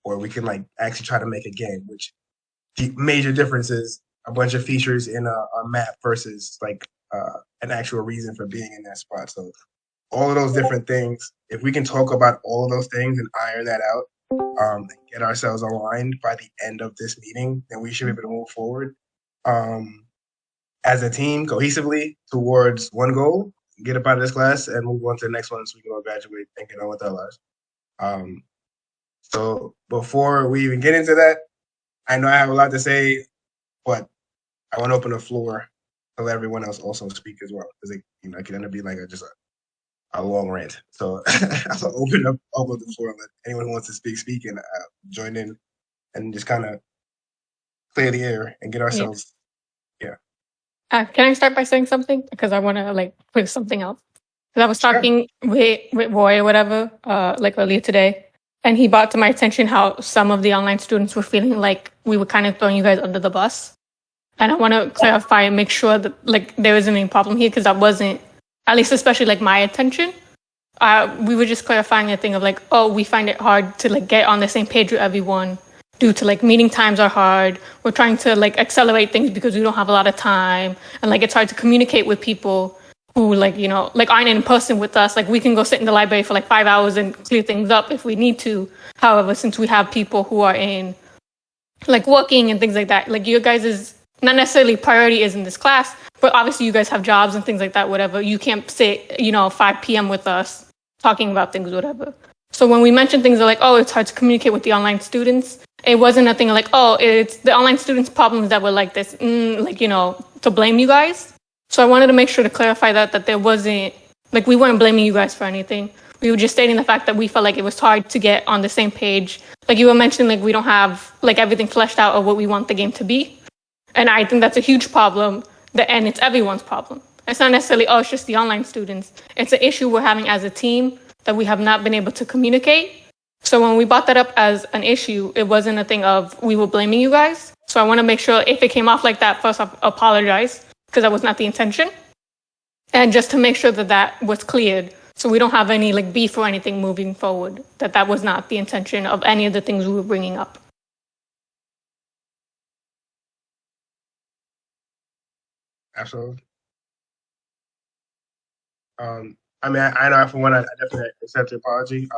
or we can like actually try to make a game, which the major difference is a bunch of features in a map versus like an actual reason for being in that spot. So all of those different things, if we can talk about all of those things and iron that out, and get ourselves aligned by the end of this meeting, then we should be able to move forward as a team cohesively towards one goal, get up out of this class and move on to the next one so we can all graduate and get on with our lives. So before we even get into that, I know I have a lot to say, but I want to open the floor to let everyone else also speak as well, because it can end up being like just a long rant. So I'll open up the floor and let anyone who wants to speak and join in and just kind of clear the air and get ourselves. Yeah. Can I start by saying something? Because I want to like put something else. Because I was talking with Roy or whatever, like earlier today, and he brought to my attention how some of the online students were feeling like we were kind of throwing you guys under the bus. And I want to clarify and make sure that like there isn't any problem here, because that wasn't, at least especially like my intention. We were just clarifying a thing of like, oh, we find it hard to like get on the same page with everyone due to like meeting times are hard. We're trying to like accelerate things because we don't have a lot of time, and like it's hard to communicate with people who like, you know, like aren't in person with us. Like we can go sit in the library for like 5 hours and clear things up if we need to. However, since we have people who are in like working and things like that, like your guys is not necessarily priority is in this class, but obviously you guys have jobs and things like that, whatever. You can't sit, 5 p.m. with us talking about things, whatever. So when we mentioned things like, oh, it's hard to communicate with the online students, it wasn't a thing like, oh, it's the online students' problems that were like this, to blame you guys. So I wanted to make sure to clarify that there wasn't, like we weren't blaming you guys for anything. We were just stating the fact that we felt like it was hard to get on the same page. Like you were mentioning, like we don't have like everything fleshed out of what we want the game to be. And I think that's a huge problem, and it's everyone's problem. It's not necessarily, oh, it's just the online students. It's an issue we're having as a team that we have not been able to communicate. So when we brought that up as an issue, it wasn't a thing of we were blaming you guys. So I want to make sure if it came off like that, first I apologize, because that was not the intention. And just to make sure that was cleared, so we don't have any like beef or anything moving forward, that was not the intention of any of the things we were bringing up. Absolutely. I know for one, I definitely accept your apology.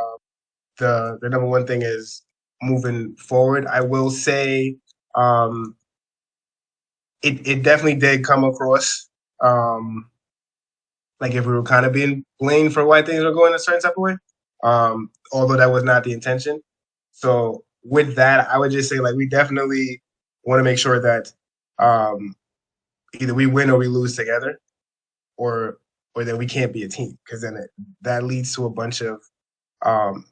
The number one thing is moving forward. I will say, it definitely did come across like if we were kind of being blamed for why things were going a certain type of way, although that was not the intention. So with that, I would just say like we definitely want to make sure that either we win or we lose together, or that we can't be a team, because then that leads to a bunch of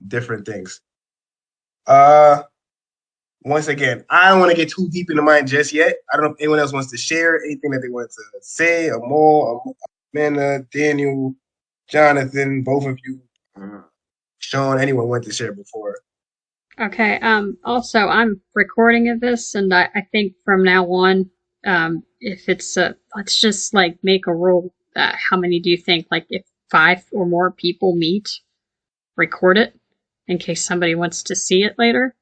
different things. Once again, I don't want to get too deep into mine just yet. I don't know if anyone else wants to share anything that they want to say, Amanda, Daniel, Jonathan, both of you, Sean, anyone want to share before? Okay. Also, I'm recording of this, and I think from now on, if it's let's just like make a rule. How many do you think? Like, if 5 or more people meet, record it in case somebody wants to see it later.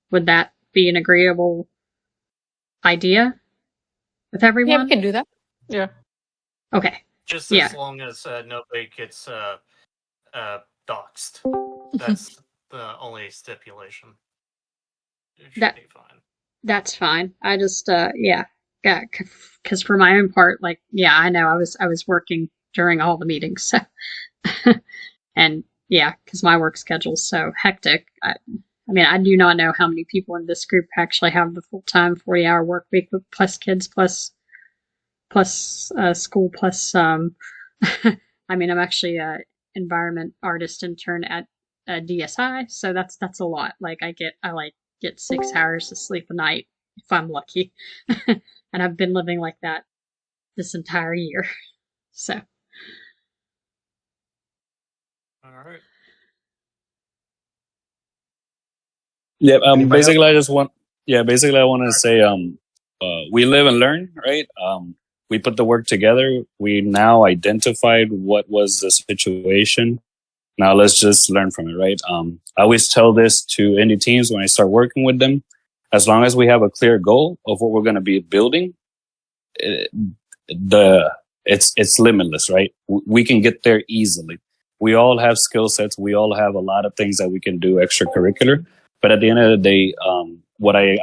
Would that be an agreeable idea with everyone? Yeah, we can do that. Yeah. Okay. Just as long as nobody gets doxxed. That's the only stipulation. It should be fine. That's fine. I just, because for my own part, like, yeah, I know I was working during all the meetings, so, and yeah, because my work schedule's so hectic. I mean, I do not know how many people in this group actually have the full-time 40-hour work week plus kids plus school plus I mean, I'm actually a environment artist intern at DSI, so that's a lot. Like I get 6 hours of sleep a night if I'm lucky. And I've been living like that this entire year. So all right. Yeah, basically I want to say we live and learn, right? We put the work together. We now identified what was the situation. Now let's just learn from it, right? I always tell this to indie teams when I start working with them. As long as we have a clear goal of what we're going to be building, it's limitless, right? We can get there easily. We all have skill sets. We all have a lot of things that we can do extracurricular. But at the end of the day, what I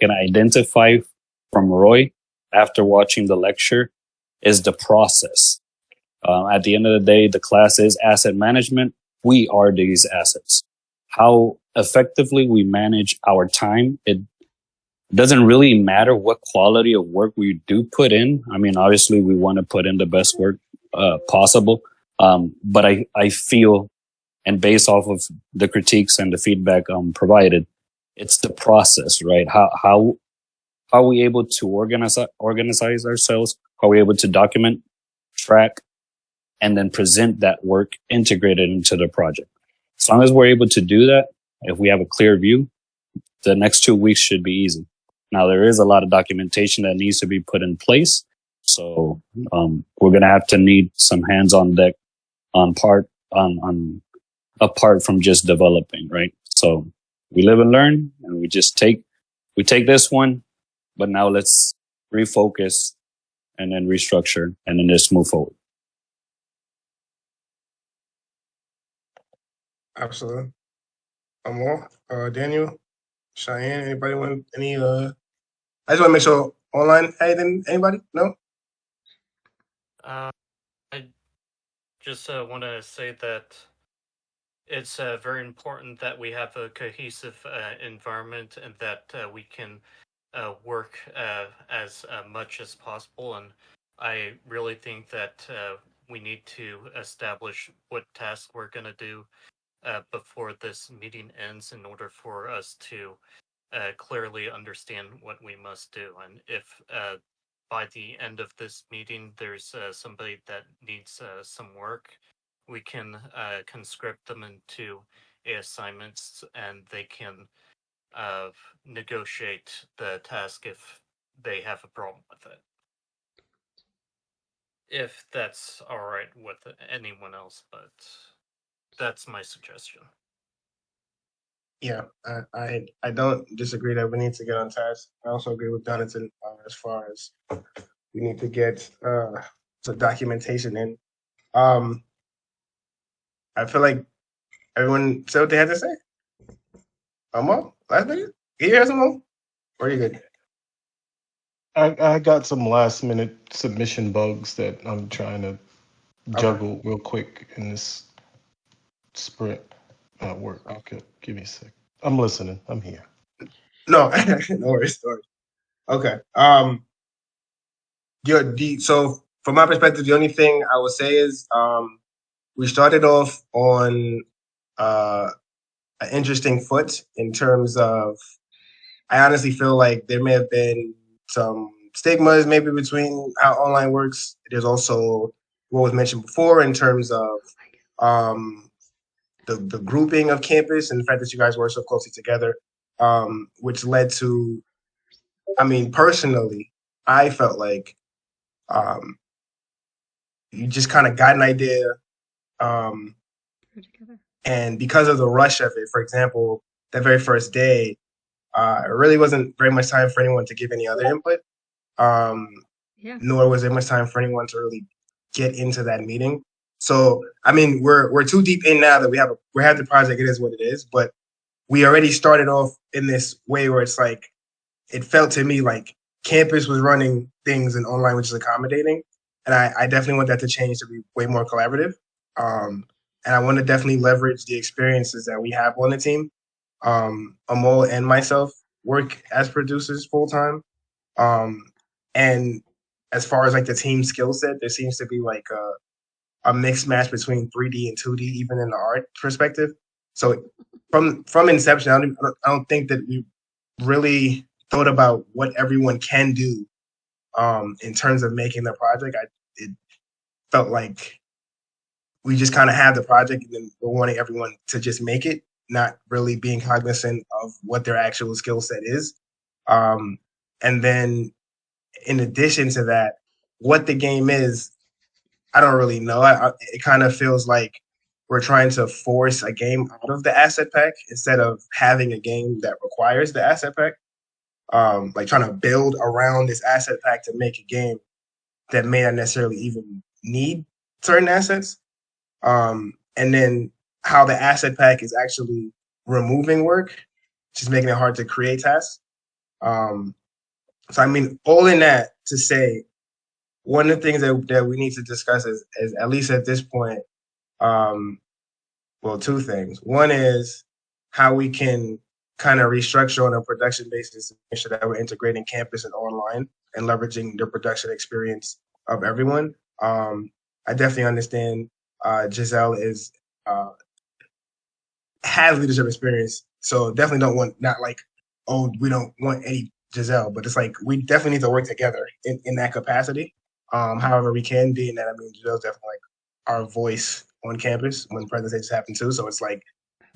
can identify from Roy after watching the lecture is the process. At the end of the day, the class is asset management. We are these assets. How effectively we manage our time, it doesn't really matter what quality of work we do put in. I mean, obviously, we want to put in the best work possible. But I feel, and based off of the critiques and the feedback provided, it's the process, right? How are we able to organize ourselves? How are we able to document, track, and then present that work integrated into the project? As long as we're able to do that, if we have a clear view, the next 2 weeks should be easy. Now, there is a lot of documentation that needs to be put in place. So we're going to have to need some hands on deck apart from just developing, right? So we live and learn, and we take this one, but now let's refocus and then restructure and then just move forward. Absolutely. Amor, Daniel, Cheyenne, anybody want any? I just want to make sure online. Anything? Anybody? No. I just want to say that it's very important that we have a cohesive environment and that we can work as much as possible. And I really think that we need to establish what task we're going to do before this meeting ends in order for us to clearly understand what we must do. And if by the end of this meeting there's somebody that needs some work, we can conscript them into assignments and they can negotiate the task if they have a problem with it. If that's all right with anyone else, but that's my suggestion. Yeah, I don't disagree that we need to get on task. I also agree with Donatan as far as we need to get some documentation in. I feel like everyone said what they had to say. Amor, last minute? Can you hear some more? Or are you good? I got some last minute submission bugs that I'm trying to juggle real quick in this sprint at work. Okay, give me a sec. I'm listening. I'm here. No, no worries. Okay. So from my perspective, the only thing I would say is we started off on an interesting foot in terms of, I honestly feel like there may have been some stigmas maybe between how online works. There's also what was mentioned before in terms of the grouping of campus and the fact that you guys work so closely together, which led to, I mean, personally, I felt like you just kind of got an idea. And because of the rush of it, for example, that very first day, it really wasn't very much time for anyone to give any other input. Nor was there much time for anyone to really get into that meeting. So, I mean, we're too deep in now that we have the project. It is what it is, but we already started off in this way where it's like, it felt to me like campus was running things and online, which is accommodating. And I definitely want that to change to be way more collaborative. And I want to definitely leverage the experiences that we have on the team. Amol and myself work as producers full time. And as far as like the team skill set, there seems to be like a mixed match between 3D and 2D, even in the art perspective. So from inception, I don't think that we really thought about what everyone can do in terms of making the project. It felt like we just kind of had the project and then we're wanting everyone to just make it, not really being cognizant of what their actual skill set is. And then in addition to that, what the game is, I don't really know. It kind of feels like we're trying to force a game out of the asset pack instead of having a game that requires the asset pack. Like trying to build around this asset pack to make a game that may not necessarily even need certain assets. And then how the asset pack is actually removing work, just making it hard to create tasks. So I mean, all in that to say, one of the things that we need to discuss is at least at this point, well, two things. One is how we can kind of restructure on a production basis to make sure that we're integrating campus and online and leveraging the production experience of everyone. I definitely understand Giselle has leadership experience, so definitely don't want, not like, oh, we don't want any Giselle, but it's like we definitely need to work together in that capacity. However we can be, and that I mean Giselle's definitely like our voice on campus when presentations happen too. So it's like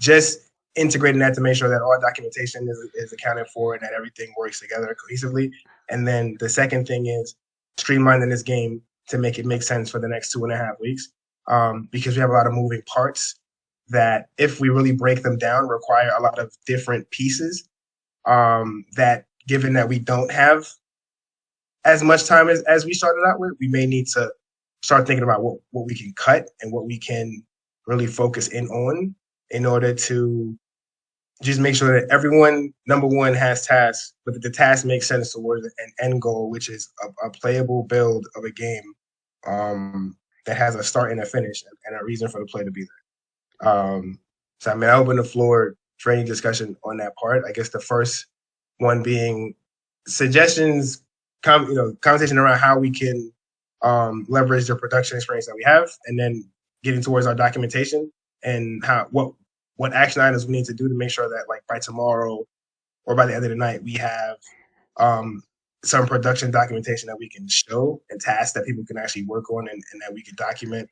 just integrating that to make sure that all documentation is accounted for and that everything works together cohesively. And then the second thing is streamlining this game to make it make sense for the next 2.5 weeks, because we have a lot of moving parts that, if we really break them down, require a lot of different pieces, that given that we don't have as much time as we started out with, we may need to start thinking about what we can cut and what we can really focus in on in order to just make sure that everyone, number one, has tasks, but that the task makes sense towards an end goal, which is a playable build of a game that has a start and a finish and a reason for the play to be there. So I mean, I open the floor for any discussion on that part. I guess the first one being suggestions, conversation around how we can leverage the production experience that we have, and then getting towards our documentation and what action items we need to do to make sure that, like, by tomorrow or by the end of the night, we have some production documentation that we can show and tasks that people can actually work on and that we can document,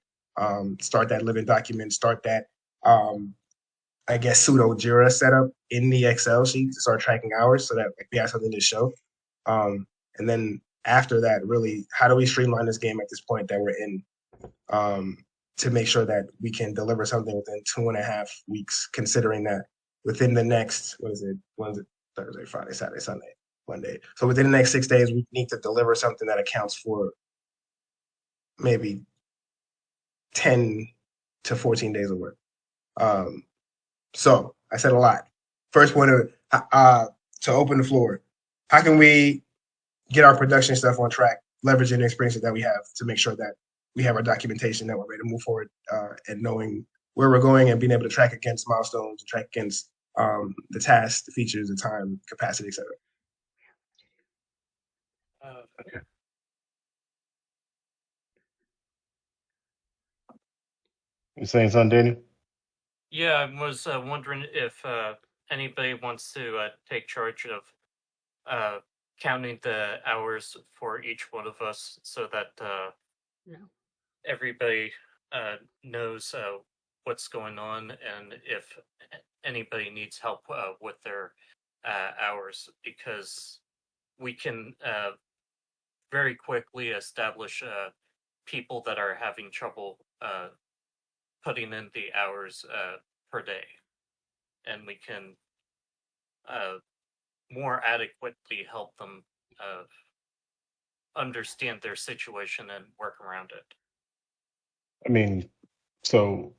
start that living document, start that, I guess, pseudo Jira setup in the Excel sheet to start tracking hours so that, like, we have something to show. And then after that, really, how do we streamline this game at this point that we're in, to make sure that we can deliver something within 2.5 weeks, considering that within the next, Thursday, Friday, Saturday, Sunday, Monday. So within the next 6 days, we need to deliver something that accounts for maybe 10 to 14 days of work. So I said a lot. First point to open the floor. How can we get our production stuff on track, leveraging the experiences that we have to make sure that we have our documentation, that we're ready to move forward, and knowing where we're going and being able to track against milestones, track against the tasks, the features, the time, capacity, etc. Okay. You saying something, Daniel? Yeah, I was wondering if anybody wants to take charge of counting the hours for each one of us so that everybody knows what's going on, and if anybody needs help with their hours, because we can very quickly establish people that are having trouble putting in the hours per day, and we can more adequately help them understand their situation and work around it. I mean, so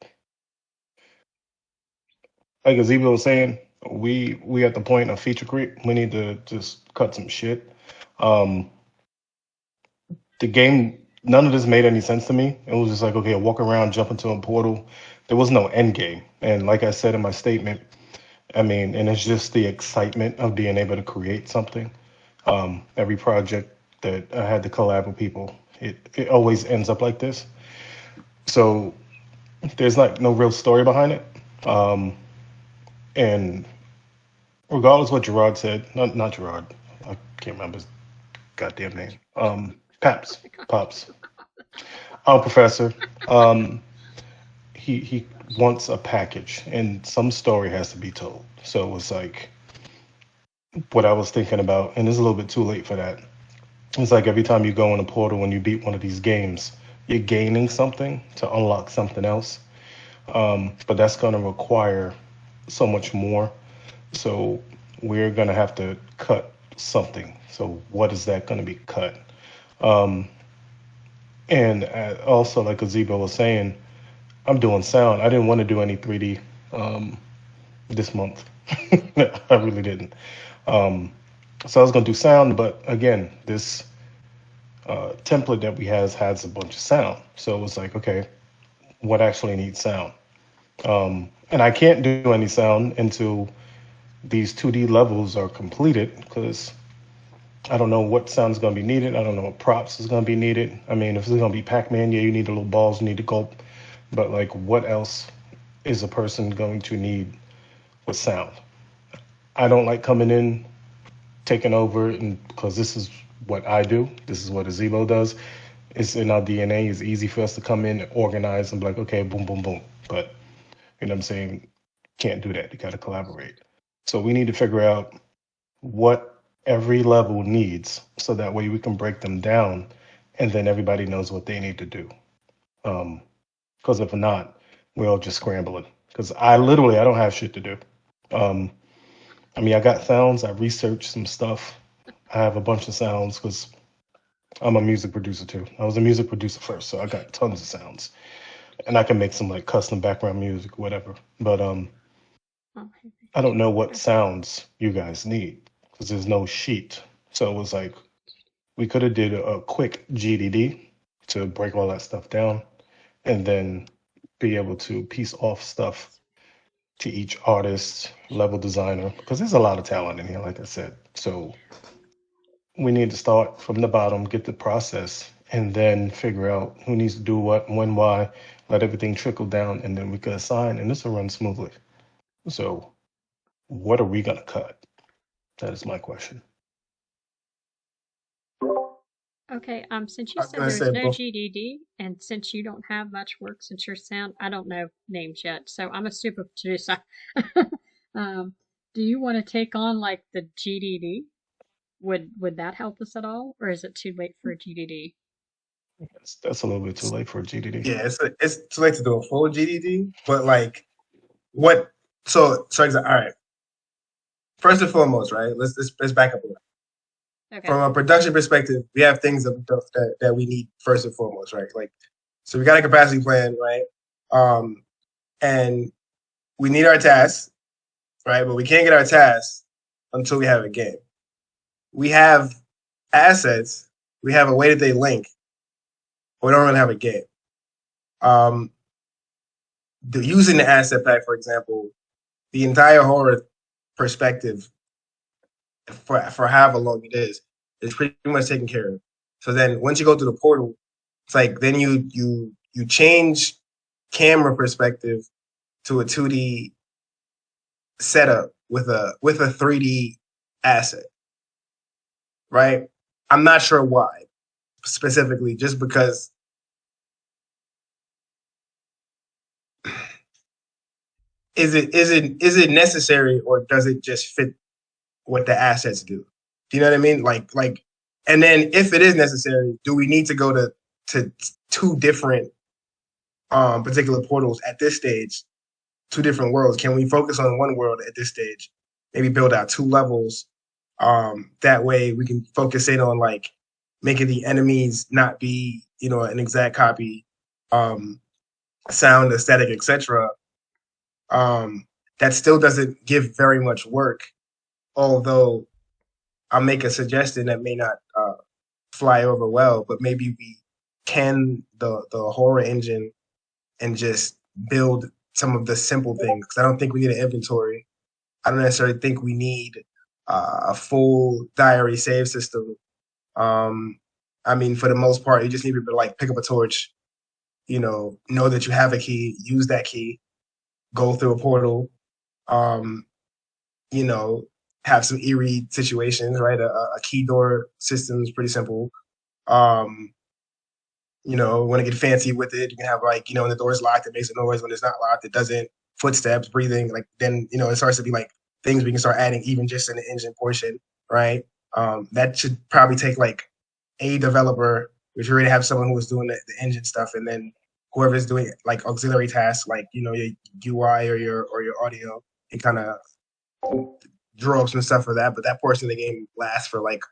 like Azebo was saying, we at the point of feature creep. We need to just cut some shit. The game, none of this made any sense to me. It was just like, okay, I walk around, jump into a portal. There was no end game. And like I said in my statement, I mean, and it's just the excitement of being able to create something. Every project that I had to collab with people, it always ends up like this. So there's like no real story behind it. And regardless what Gerard said, not Gerard, I can't remember his goddamn name. Pops. Professor. He wants a package, and some story has to be told. So it's like what I was thinking about, and it's a little bit too late for that. It's like every time you go in a portal and you beat one of these games, you're gaining something to unlock something else. But that's going to require so much more. So we're going to have to cut something. So what is that going to be cut? And also, like Azibo was saying, I'm doing sound. I didn't want to do any 3D this month. I really didn't. So I was going to do sound, but again, this template that we has a bunch of sound. So it was like, okay, what actually needs sound? And I can't do any sound until these 2D levels are completed because I don't know what sound is going to be needed. I don't know what props is going to be needed. I mean, if it's going to be Pac-Man, yeah, you need the little balls, you need to gulp. But like, what else is a person going to need with sound? I don't like coming in, taking over, and because this is what I do. This is what Azibo does. It's in our DNA. It's easy for us to come in, organize, and be like, okay, boom, boom, boom. But you know what I'm saying? Can't do that. You got to collaborate. So we need to figure out what every level needs so that way we can break them down and then everybody knows what they need to do. Because if not, we're all just scrambling. Because I don't have shit to do. I mean, I got sounds. I researched some stuff. I have a bunch of sounds because I'm a music producer too. I was a music producer first, so I got tons of sounds. And I can make some like custom background music, whatever. But I don't know what sounds you guys need because there's no sheet. So it was like we could have did a quick GDD to break all that stuff down, and then be able to piece off stuff to each artist, level designer, because there's a lot of talent in here, like I said. So we need to start from the bottom, get the process, and then figure out who needs to do what, when, why, let everything trickle down, and then we can assign, and this will run smoothly. So what are we going to cut? That is my question. Okay, since I you was said gonna there say was no both. GDD, and since you don't have much work since your sound, I don't know names yet, so I'm a super producer. Do you want to take on like the GDD? Would that help us at all, or is it too late for a GDD? That's a little bit too late for a GDD. Yeah, it's too late to do a full GDD, but like what? So all right. First and foremost, right? Let's back up a little. Okay. From a production perspective, we have things that we need first and foremost, right? Like, so we got a capacity plan, right? And we need our tasks, right? But we can't get our tasks until we have a game. We have assets, we have a way that they link, but we don't really have a game. Using the asset pack, for example, the entire horror perspective for however long it is pretty much taken care of. So then once you go through the portal, it's like then you change camera perspective to a 2D setup with a 3D asset, right? I'm not sure why specifically, just because is it necessary, or does it just fit what the assets do? Do you know what I mean? Like, and then if it is necessary, do we need to go to two different particular portals at this stage, two different worlds? Can we focus on one world at this stage? Maybe build out two levels. That way we can focus in on like making the enemies not be, an exact copy, sound, aesthetic, etc. That still doesn't give very much work, although I'll make a suggestion that may not fly over well, but maybe we can the horror engine and just build some of the simple things, because I don't think we need an inventory. I don't necessarily think we need a full diary save system. I mean, for the most part, you just need to like pick up a torch, know that you have a key, use that key, go through a portal, you know, have some eerie situations, right? A key door system is pretty simple. Want to get fancy with it, you can have like, when the door's locked, it makes a noise. When it's not locked, it doesn't. Footsteps, breathing, like then, it starts to be like things we can start adding even just in the engine portion, right? That should probably take like a developer, which you already have someone who was doing the engine stuff, and then whoever's doing like auxiliary tasks, like your UI or your audio, and kind of draw up some stuff for that. But that portion of the game lasts for like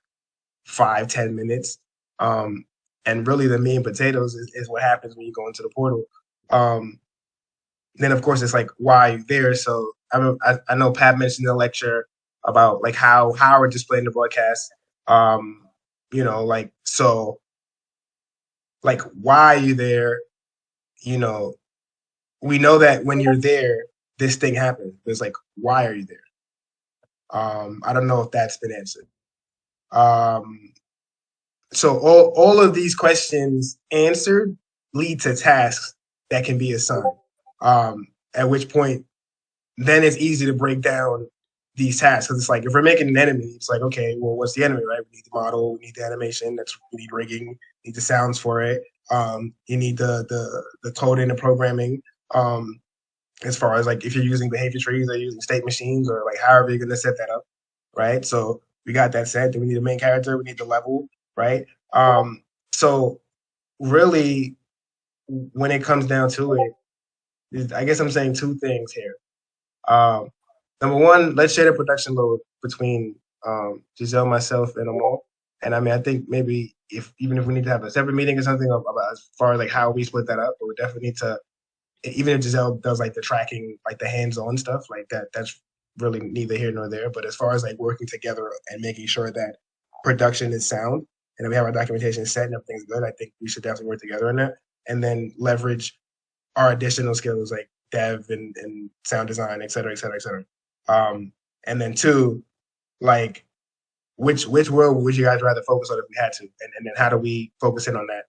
5-10 minutes. And really the meat and potatoes is what happens when you go into the portal. Then of course it's like why are you there? So I know Pat mentioned in the lecture about like how we're displaying the broadcast. Like so like why are you there? We know that when you're there, this thing happens. But it's like, why are you there? I don't know if that's been answered. So all of these questions answered lead to tasks that can be assigned. At which point, then it's easy to break down these tasks because it's like if we're making an enemy, it's like okay, well, what's the enemy, right? We need the model, we need the animation, we need rigging, we need the sounds for it. You need the coding and programming. As far as like if you're using behavior trees or using state machines or like however you're going to set that up, right? So we got that set. Then we need a main character. We need the level, right? So really, when it comes down to it, I guess I'm saying two things here. Number one, let's share the production load between Giselle, myself, and Amal. And I mean, I think maybe even if we need to have a separate meeting or something about as far as like how we split that up, but we definitely need to. Even if Giselle does like the tracking, like the hands-on stuff, like that's really neither here nor there. But as far as like working together and making sure that production is sound and that we have our documentation set and everything's good, I think we should definitely work together on that. And then leverage our additional skills like dev and sound design, et cetera, et cetera, et cetera. And then two, like which world would you guys rather focus on if we had to? And then how do we focus in on that?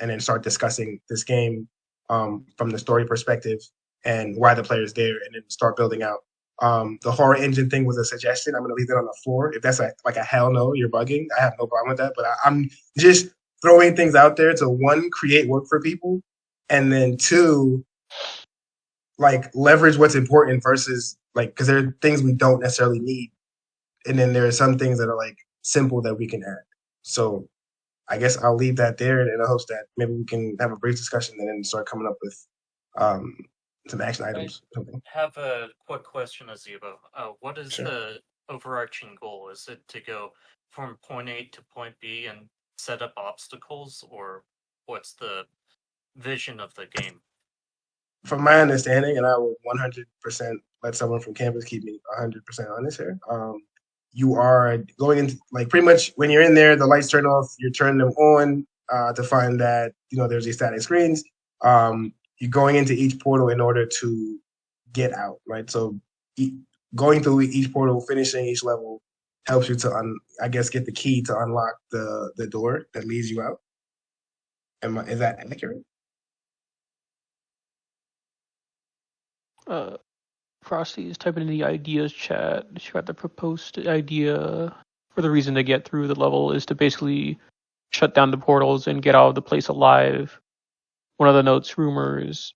And then start discussing this game from the story perspective and why the player's there, and then start building out. The horror engine thing was a suggestion. I'm going to leave it on the floor. If that's like a hell no, you're bugging. I have no problem with that. But I'm just throwing things out there to one, create work for people, and then two, like leverage what's important versus like because there are things we don't necessarily need, and then there are some things that are like simple that we can add. So I guess I'll leave that there in the hopes that maybe we can have a brief discussion and then start coming up with some action items. I have a quick question, Azebo. What is Sure. the overarching goal? Is it to go from point A to point B and set up obstacles, or what's the vision of the game? From my understanding, and I will 100% let someone from campus keep me 100% honest here. You are going into like pretty much when you're in there, the lights turn off, you turn them on to find that there's these static screens. You're going into each portal in order to get out, right? So going through each portal, finishing each level helps you to I guess get the key to unlock the door that leads you out. Is that accurate? Frosty is typing in the ideas chat. She got the proposed idea for the reason to get through the level is to basically shut down the portals and get out of the place alive. One of the notes rumors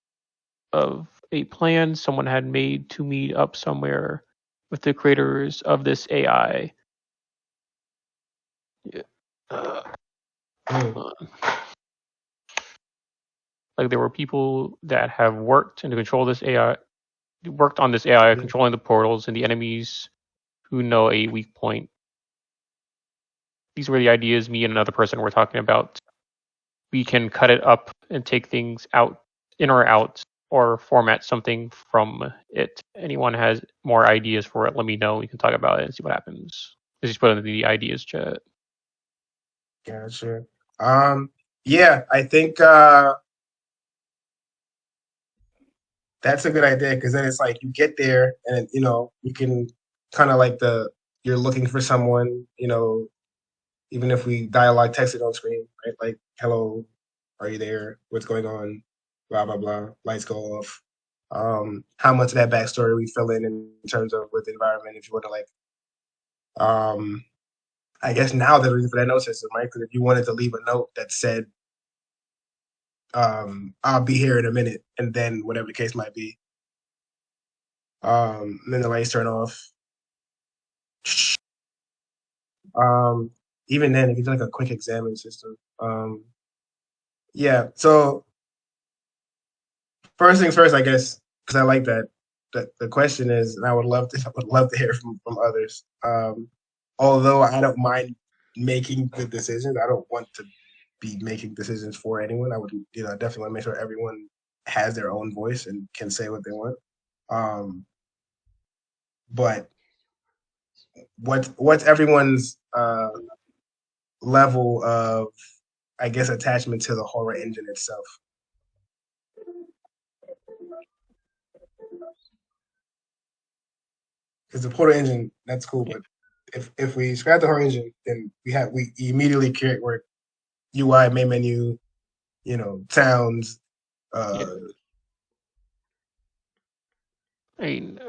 of a plan someone had made to meet up somewhere with the creators of this AI. Yeah. Like there were people that have worked to control this AI, worked on this AI, controlling the portals and the enemies who know a weak point. These were the ideas me and another person were talking about. We can cut it up and take things out, in or out, or format something from it. Anyone has more ideas for it, let me know. We can talk about it and see what happens. Just put in the ideas chat. Gotcha. Yeah, I think that's a good idea because then it's like you get there and you can kind of like you're looking for someone, even if we dialogue text it on screen, right? Like, hello, are you there? What's going on? Blah blah blah. Lights go off. How much of that backstory we fill in terms of with the environment if you want to like I guess now the reason for that note system, right? Because if you wanted to leave a note that said I'll be here in a minute, and then whatever the case might be. And then the lights turn off. Even then, if you do like a quick examine system. Yeah, so first things first, I guess, because I like that. That the question is, and I would love to hear from others. Although I don't mind making the decisions, I don't want to be making decisions for anyone. I would, definitely want to make sure everyone has their own voice and can say what they want. But what's everyone's level of, I guess, attachment to the horror engine itself? Because the portal engine, that's cool, but if we scrap the horror engine, then we immediately create where UI, main menu, sounds. I mean,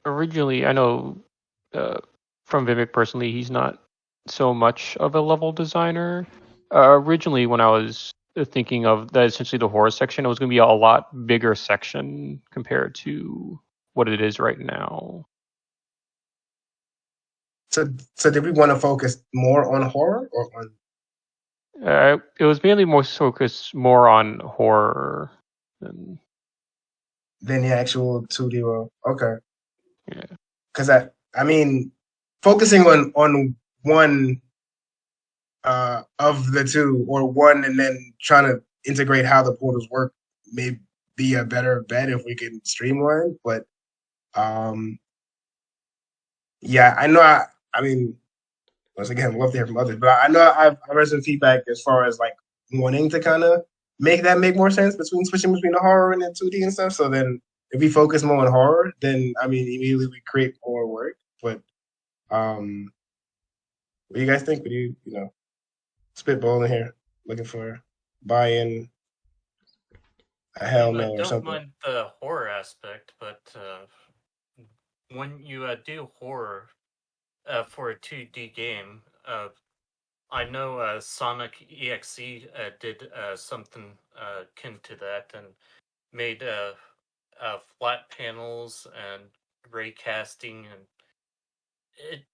originally, I know from Vivek personally, he's not so much of a level designer. Originally, when I was thinking of that, essentially the horror section, it was going to be a lot bigger section compared to what it is right now. So did we want to focus more on horror or on? It was mainly more focused more on horror than the actual 2D world. Okay. Yeah. Because I mean, focusing on one of the two, or one, and then trying to integrate how the portals work may be a better bet if we can streamline. But yeah, I know. I mean, once again, love to hear from others. But I know I've heard some feedback as far as like wanting to kind of make more sense between switching between the horror and the 2D and stuff. So then, if we focus more on horror, then I mean, immediately we create more work. But what do you guys think? What do you spitballing here, looking for buy-in, a hell no, or something? I don't mind the horror aspect, but when you do horror for a 2D game, I know Sonic EXE did something akin to that and made flat panels and ray casting, and it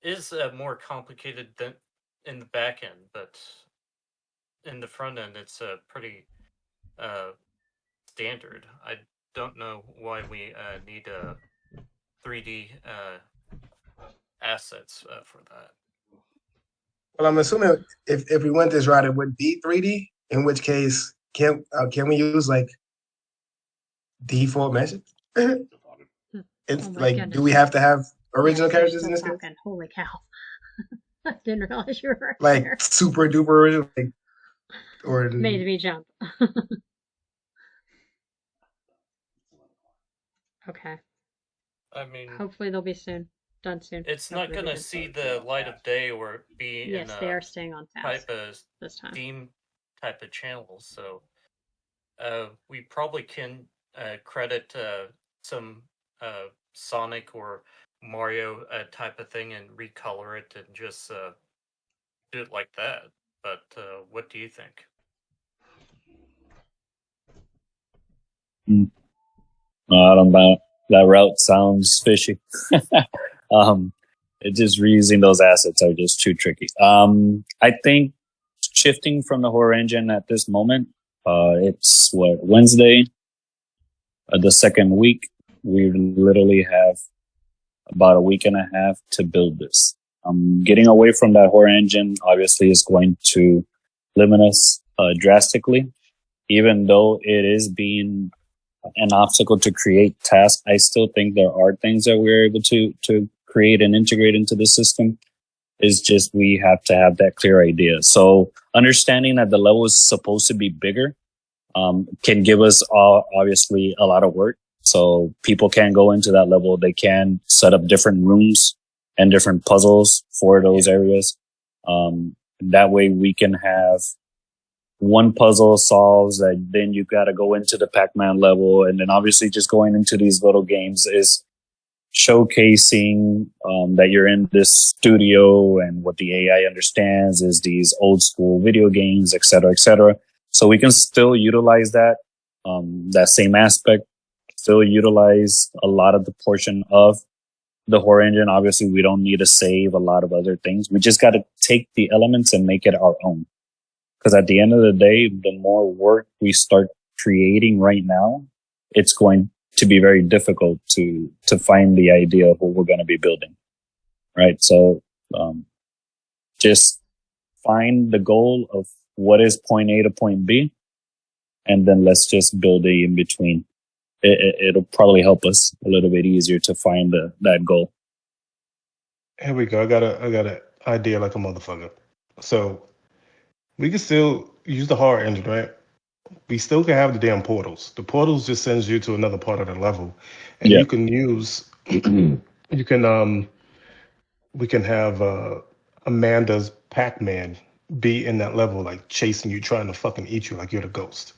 is more complicated than in the back end, but in the front end it's pretty standard. I don't know why we need 3D assets for that. Well, I'm assuming if we went this route, it would be 3D. In which case, can we use like default meshes? It's like, goodness. do we have to have original characters in this case? Holy cow! I didn't realize you were right like there. super duper original, or Made me jump. Okay. I mean, hopefully they'll be done soon. It's not going to see the light of day or be yes, in they are staying on task type of this time. Steam type of channel. So we probably can credit some Sonic or Mario type of thing and recolor it and just do it like that. But what do you think? I don't know. That route sounds fishy. It just reusing those assets are just too tricky. I think shifting from the horror engine at this moment, it's Wednesday, the second week. We literally have about a week and a half to build this. Getting away from that horror engine obviously is going to limit us drastically. Even though it is being an obstacle to create tasks, I still think there are things that we're able to create and integrate into the system. It's just we have to have that clear idea. So understanding that the level is supposed to be bigger can give us obviously a lot of work. So people can go into that level. They can set up different rooms and different puzzles for those areas. That way we can have one puzzle solves that then you got to go into the Pac-Man level. And then obviously just going into these little games is showcasing that you're in this studio, and what the AI understands is these old school video games, et cetera, et cetera. So we can still utilize that same aspect, still utilize a lot of the portion of the horror engine. Obviously, we don't need to save a lot of other things. We just got to take the elements and make it our own. Because at the end of the day, the more work we start creating right now, it's going to be very difficult to find the idea of what we're going to be building, right? So just find the goal of what is point A to point B, and then let's just build a in between. It'll probably help us a little bit easier to find that goal. Here we go. I got an idea like a motherfucker. So we can still use the horror engine, right? We still can have the damn portals. The portals just sends you to another part of the level, and Yeah. you can use. You can we can have Amanda's Pac-Man be in that level, like chasing you, trying to fucking eat you, like you're the ghost.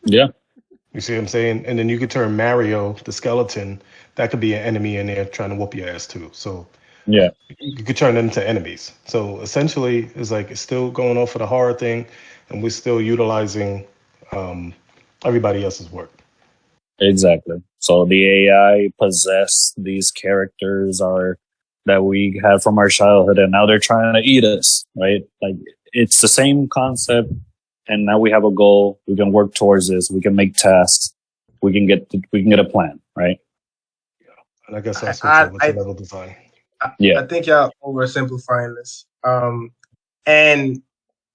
Yeah. You see what I'm saying? And then you could turn Mario, the skeleton, that could be an enemy in there trying to whoop your ass too. So Yeah. you could turn them into enemies. So essentially, it's like it's still going off of the horror thing, and we're still utilizing everybody else's work. Exactly. So the AI possess these characters that we had from our childhood, and now they're trying to eat us, right? Like it's the same concept, and now we have a goal. We can work towards this. We can make tasks. We can get a plan, right? And I guess I'll switch over to level design. Yeah. I think y'all oversimplifying this.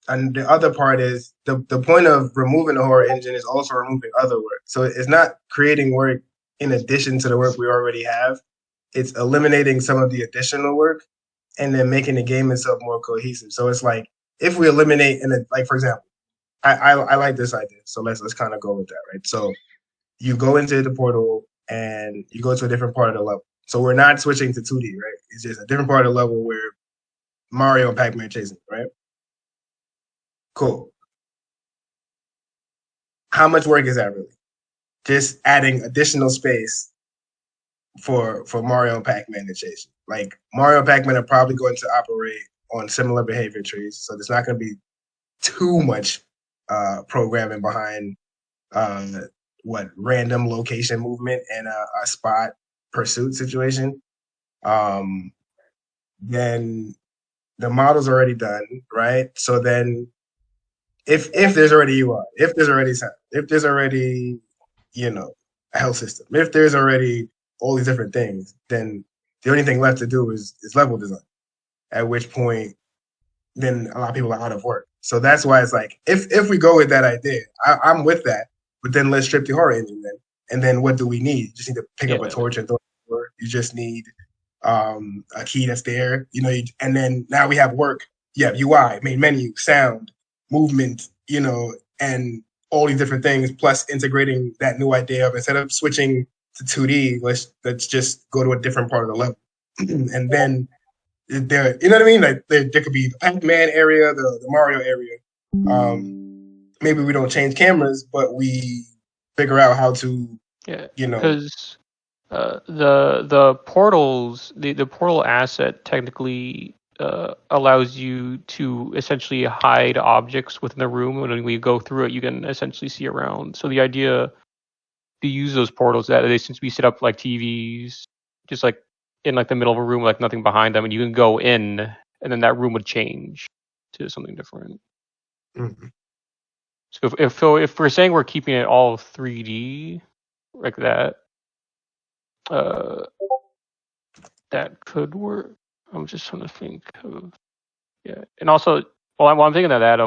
And the other part is the point of removing the horror engine is also removing other work. So it's not creating work in addition to the work we already have. It's eliminating some of the additional work and then making the game itself more cohesive. So it's like if we eliminate like for example, I like this idea. So let's kind of go with that, right? So you go into the portal and you go to a different part of the level. So we're not switching to 2D, right? It's just a different part of the level where Mario and Pac-Man chasing, right? Cool. How much work is that really? Just adding additional space for Mario and Pac-Man to chase. Like Mario and Pac-Man are probably going to operate on similar behavior trees, so there's not going to be too much programming behind random location movement and a spot pursuit situation. Then the model's already done, right? So then if there's already UI, if there's already sound, if there's already, a health system, if there's already all these different things, then the only thing left to do is level design. At which point, then a lot of people are out of work. So that's why it's like, if we go with that idea, I'm with that. But then let's strip the horror engine then. And then what do we need? You just need to pick up a torch and throw it over. You just need a key that's there. And then now we have work. You have UI, main menu, sound, movement, and all these different things, plus integrating that new idea of instead of switching to 2D, let's just go to a different part of the level. And then there, you know what I mean? Like there could be the Pac-Man area, the Mario area. Maybe we don't change cameras, but we figure out how to, because the portals, the portal asset technically allows you to essentially hide objects within the room. When we go through it, you can essentially see around. So the idea to use those portals, that they seem to be set up like TVs, just like in like the middle of a room, like nothing behind them, and you can go in, and then that room would change to something different. Mm-hmm. So if we're saying we're keeping it all 3D like that, that could work. I'm just trying to think of, and also while I'm thinking of that,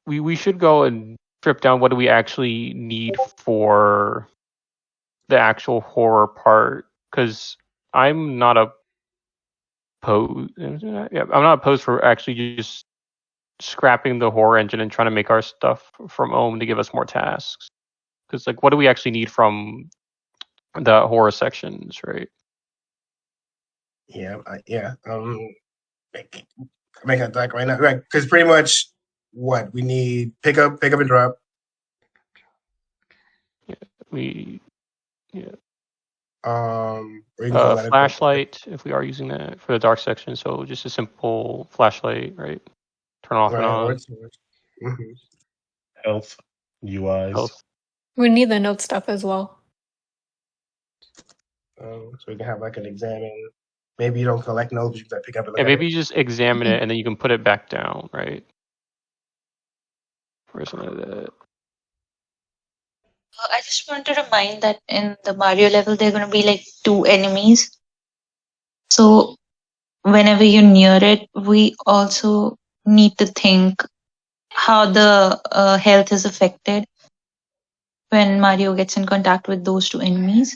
we should go and strip down what do we actually need for the actual horror part, because I'm not opposed. I'm not opposed for actually just scrapping the horror engine and trying to make our stuff from Ohm to give us more tasks. Because like, what do we actually need from the horror sections, right? Yeah. Make a deck right now, right? Because pretty much what we need: pick up and drop. Flashlight, if we are using that for the dark section, so just a simple flashlight, right? Turn off and on. Mm-hmm. Health, UIs. Health. We need the note stuff as well. So we can have like an examine. Maybe you don't collect notes, but you can pick up and look Yeah, at maybe it. you just examine it and then you can put it back down, right? Or something like that. I just want to remind that in the Mario level, there are going to be like 2 enemies. So whenever you're near it, we also need to think how the health is affected when Mario gets in contact with those 2 enemies,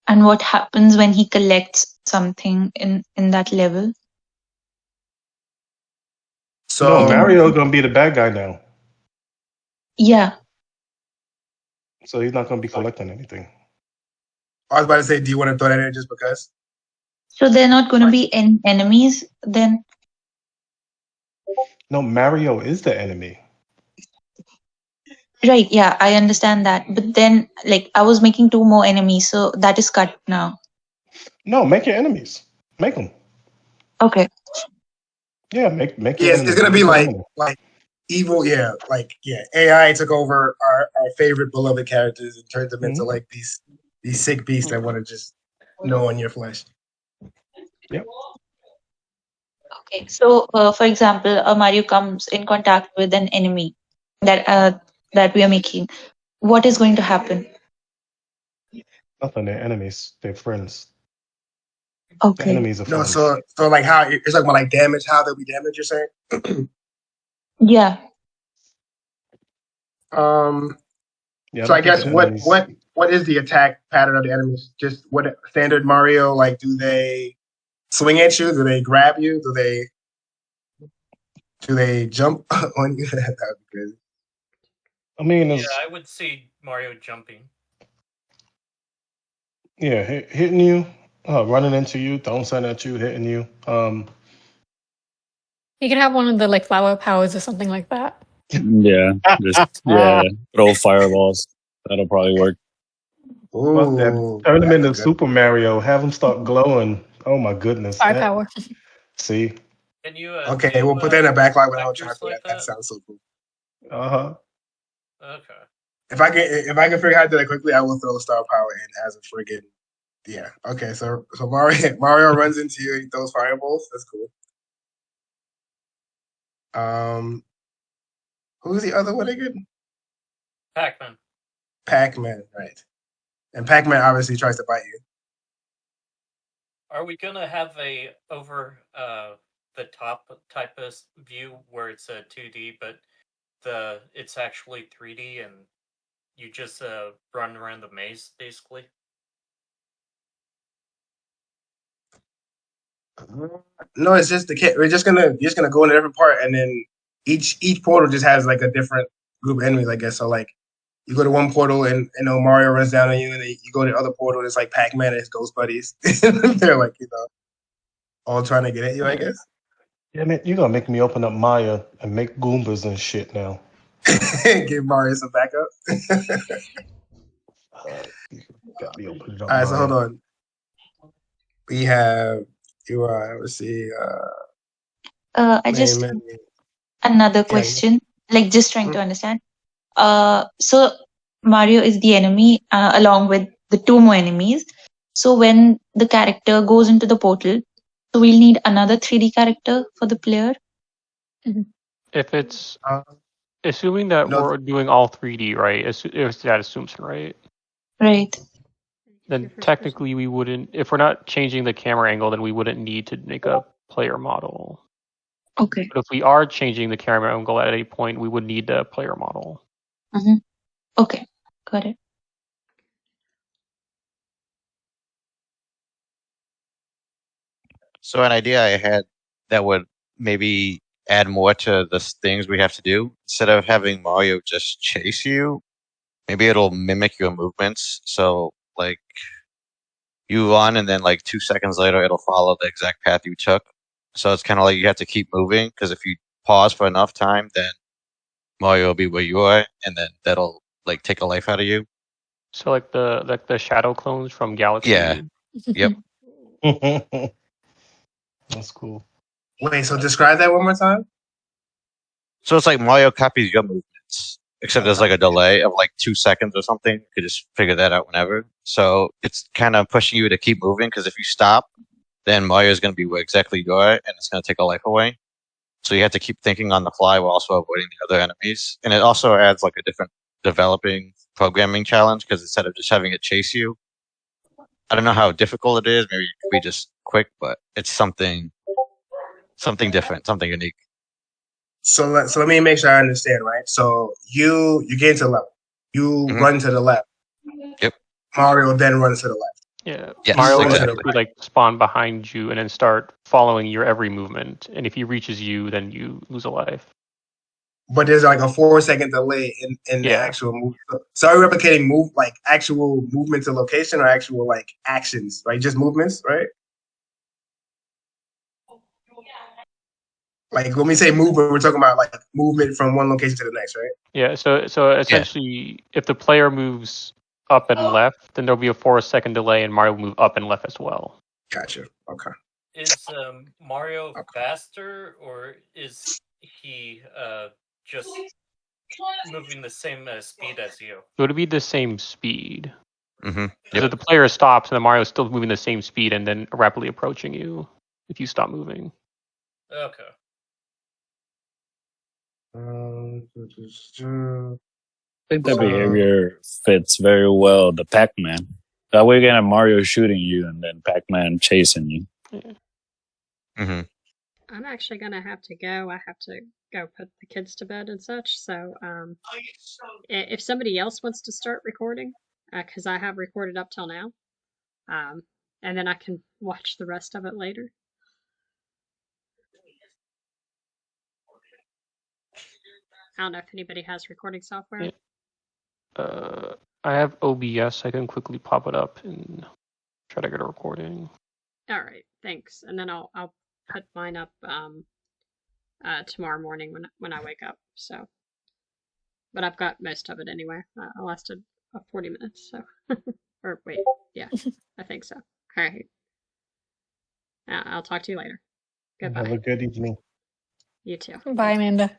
and what happens when he collects something in that level. No, So Mario gonna be the bad guy now, Yeah. so he's not gonna be collecting anything. I was about to say, do you want to throw that in just because? So they're not going to be any enemies then? No, Mario is the enemy. Right, yeah, I understand that. But then, like, I was making 2 more enemies, so that is cut now. No, make your enemies. Make them. Okay. Yeah, make your Yes, enemies. it's gonna be Make your like enemy. evil. Yeah, AI took over our favorite beloved characters and turned them into Mhm. like these sick beasts that want to just gnaw on your flesh. Yep. Okay. So, for example, Mario comes in contact with an enemy that we are making. What is going to happen? Nothing. They're enemies. They're friends. The Okay. enemies are No, friends. so like how it's like about like damage, how they'll be damaged. You're saying? Yeah. Yeah, I So I don't think guess the enemies. what is the attack pattern of the enemies? Just what standard Mario like? Do they swing at you? Do they grab you? Do they jump on you? That would be crazy. I mean, Yeah, it's I would see Mario jumping. yeah, hitting you, running into you, throwing something at you, hitting you. You can have one of the like flower powers or something like that. Yeah, just throw fireballs. That'll probably work. Fuck that. Ooh, Turn him that's a into good. Super Mario. Have him start glowing. Oh my goodness. Fire power. See. Can you Okay, we'll put that in the backlog when I was trying vectors to. like That that? sounds so cool. Okay. If I can figure out how to do that quickly, I will throw star power in as a friggin' yeah. Okay, so Mario runs into you, he throws fireballs. That's cool. Who's the other one again? Pac-Man. Pac-Man, right? And Pac-Man obviously tries to bite you. Are we gonna have a over the top type of view where it's a 2D, but it's actually 3D and you just run around the maze basically? No, it's just we're just gonna go in a different part, and then each portal just has like a different group of enemies, I guess. So like you go to one portal and Mario runs down on you, and then you go to the other portal and it's like Pac-Man and his ghost buddies. They're like all trying to get at you, I guess. Yeah, man, you're gonna make me open up Maya and make Goombas and shit now. Give Mario some backup. You got me open it up All right, so Maya. hold on. We have let's see. I just another question. Like just trying to understand. So Mario is the enemy along with the 2 more enemies. So when the character goes into the portal, so we'll need another 3D character for the player. If it's assuming that we're doing all 3D, right? If that assumption, right? Right. Then technically we wouldn't. If we're not changing the camera angle, then we wouldn't need to make a player model. Okay. But if we are changing the camera angle at any point, we would need the player model. Mm-hmm. Okay, got it. So an idea I had that would maybe add more to the things we have to do, instead of having Mario just chase you, maybe it'll mimic your movements. So like you run and then like 2 seconds later it'll follow the exact path you took. So it's kind of like you have to keep moving, because if you pause for enough time, then Mario will be where you are, and then that'll like take a life out of you. So like the shadow clones from Galaxy. Yeah. Yep. That's cool. Wait, so describe that one more time. So it's like Mario copies your movements, except there's like a delay of like 2 seconds or something. You could just figure that out whenever. So it's kind of pushing you to keep moving, because if you stop, then Mario's going to be where exactly you are, and it's going to take a life away. So you have to keep thinking on the fly while also avoiding the other enemies. And it also adds like a different developing programming challenge because instead of just having it chase you, I don't know how difficult it is. Maybe it could be just quick, but it's something different, something unique. So let me make sure I understand, right? So you get into the level, you run to the left. Yep. Mario then runs to the left. Yeah, Yes, Mario will exactly. basically like spawn behind you and then start following your every movement. And if he reaches you, then you lose a life. But there's like a 4-second delay in the Yeah. actual move. So are you replicating actual movement to location or actual like actions, right? Just movements, right? Like when we say movement, we're talking about like movement from one location to the next, right? Yeah, so essentially, if the player moves up and left, then there'll be a 4-second delay, and Mario will move up and left as well. Gotcha. Okay. Is Mario faster, or is he just moving the same speed as you? So it'll be the same speed. Mm-hmm. So if the player stops, and the Mario is still moving the same speed, and then rapidly approaching you if you stop moving. Okay. I think that behavior fits very well the Pac-Man. That way, you're gonna have Mario shooting you and then Pac-Man chasing you. Yeah. Mm-hmm. I'm actually gonna have to go. I have to go put the kids to bed and such. So, if somebody else wants to start recording, because I have recorded up till now, and then I can watch the rest of it later. I don't know if anybody has recording software. Yeah. I have OBS. I can quickly pop it up and try to get a recording. All right, thanks. And then I'll put mine up tomorrow morning when I wake up. So, but I've got most of it anyway. I lasted 40 minutes. So, or wait, yeah, I think so. All right. I'll talk to you later. Goodbye. Have a good evening. You too. Bye, Amanda.